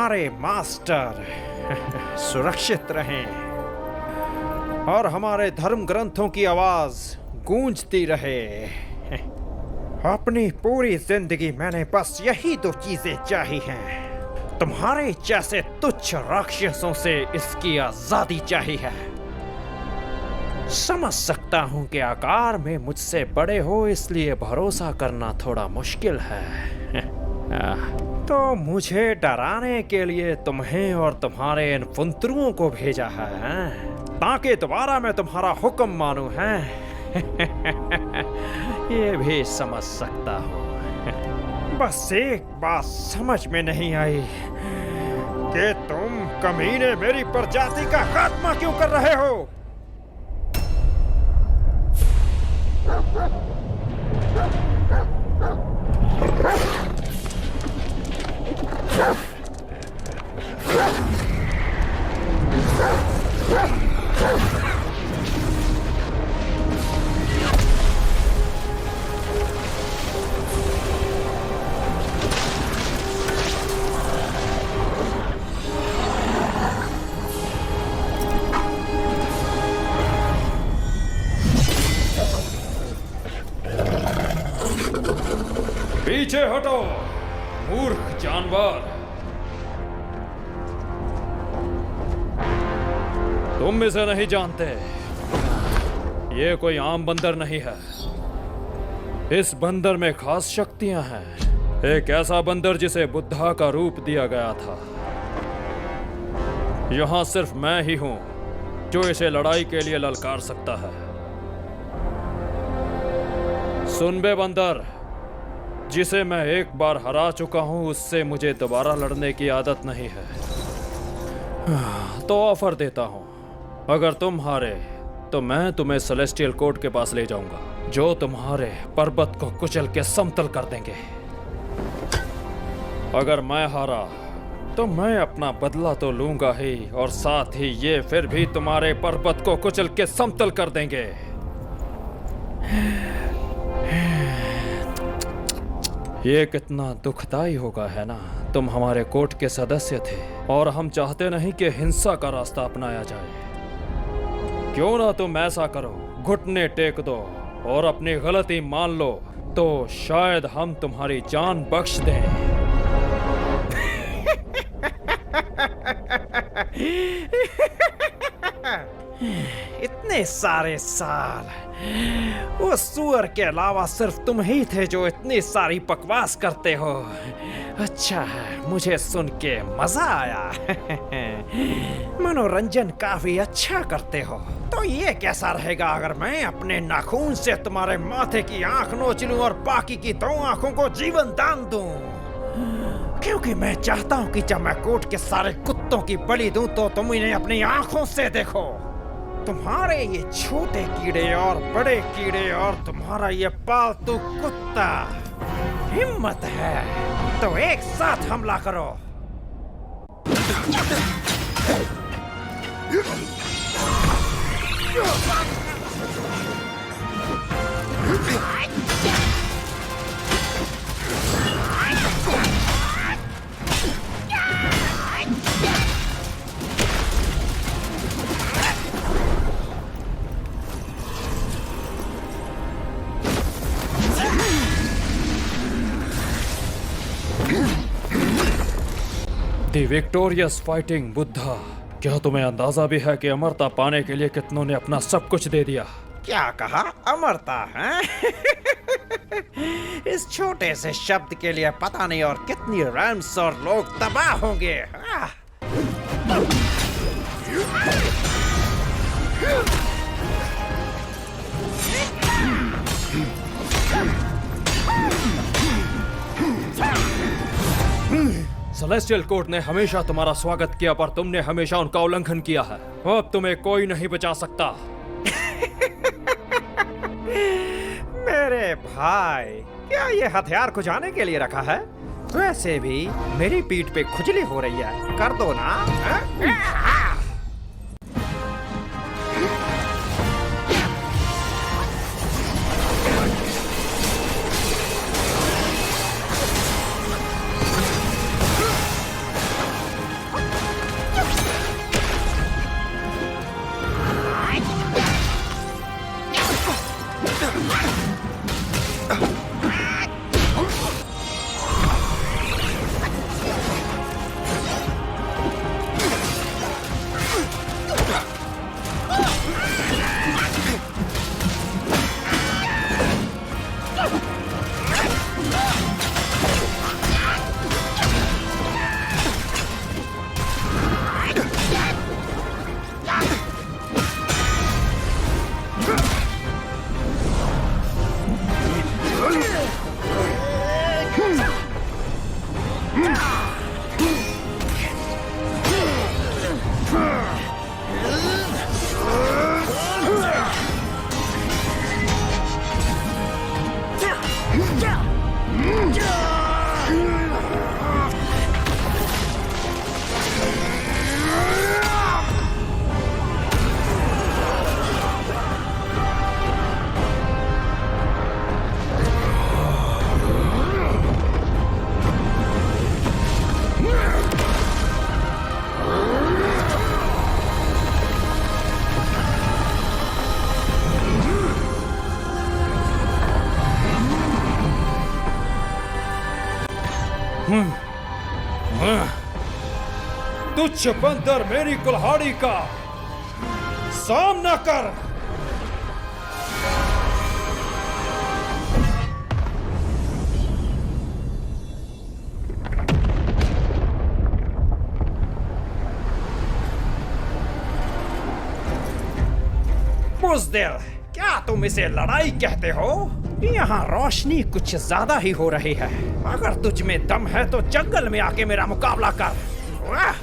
हमारे मास्टर सुरक्षित रहें और हमारे धर्म ग्रंथों की आवाज गूंजती रहे। अपनी पूरी जिंदगी मैंने बस यही दो चीजें चाही हैं। तुम्हारे जैसे तुच्छ राक्षसों से इसकी आजादी चाहिए है। समझ सकता हूं कि आकार में मुझसे बड़े हो, इसलिए भरोसा करना थोड़ा मुश्किल है। तो मुझे डराने के लिए तुम्हें और तुम्हारे इन फुंतरुओं को भेजा है, ताकि दोबारा मैं तुम्हारा हुक्म मानूं, है? ये भी समझ सकता हूँ। बस एक बात समझ में नहीं आई कि तुम कमीने मेरी प्रजाति का खात्मा क्यों कर रहे हो? पीछे हटो, मूर्ख जानवर। तुम इसे नहीं जानते। ये कोई आम बंदर नहीं है। इस बंदर में खास शक्तियां हैं। एक ऐसा बंदर जिसे बुद्धा का रूप दिया गया था। यहां सिर्फ मैं ही हूं जो इसे लड़ाई के लिए ललकार सकता है। सुन बे बंदर, जिसे मैं एक बार हरा चुका हूं, उससे मुझे दोबारा लड़ने की आदत नहीं है। तो ऑफर देता हूं, अगर तुम हारे तो मैं तुम्हें सेलेस्टियल कोर्ट के पास ले जाऊंगा, जो तुम्हारे पर्वत को कुचल के समतल कर देंगे। अगर मैं हारा तो मैं अपना बदला तो लूंगा ही, और साथ ही ये फिर भी तुम्हारे पर्वत को कुचल के समतल कर देंगे। ये कितना दुखदाई होगा, है ना? तुम हमारे कोर्ट के सदस्य थे और हम चाहते नहीं कि हिंसा का रास्ता अपनाया जाए। क्यों ना तुम ऐसा करो, घुटने टेक दो और अपनी गलती मान लो, तो शायद हम तुम्हारी जान बख्श दें। इतने सारे साल उस सुअर के अलावा सिर्फ तुम ही थे जो इतनी सारी बकवास करते हो। अच्छा है, मुझे सुन के मजा आया। मनोरंजन काफी अच्छा करते हो। तो ये कैसा रहेगा अगर मैं अपने नाखून से तुम्हारे माथे की आंख नोच लूं और बाकी की 2 आंखों को जीवन दान दूं? क्योंकि मैं चाहता हूं कि जब मैं कोर्ट के सारे कुत्तों की बलि दूं तो तुम इन्हें अपनी आंखों से देखो। तुम्हारे ये छोटे कीड़े और बड़े कीड़े और तुम्हारा ये पालतू कुत्ता, हिम्मत है तो एक साथ हमला करो। दी विक्टोरियस फाइटिंग बुद्धा, क्या तुम्हें अंदाजा भी है कि अमरता पाने के लिए कितनों ने अपना सब कुछ दे दिया? क्या कहा? अमरता है? इस छोटे से शब्द के लिए पता नहीं और कितनी रैम्स और लोग तबाह होंगे। सेलेस्टियल कोर्ट ने हमेशा तुम्हारा स्वागत किया, पर तुमने हमेशा उनका उल्लंघन किया है। अब तुम्हें कोई नहीं बचा सकता। मेरे भाई, क्या ये हथियार खुजाने के लिए रखा है? वैसे भी मेरी पीठ पे खुजली हो रही है, कर दो ना। तुच्छ बंदर मेरी कुल्हाड़ी का सामना कर। बुज़दिल, क्या तुम इसे लड़ाई कहते हो? यहाँ रोशनी कुछ ज्यादा ही हो रही है। अगर तुझ में दम है तो जंगल में आके मेरा मुकाबला कर। वाह!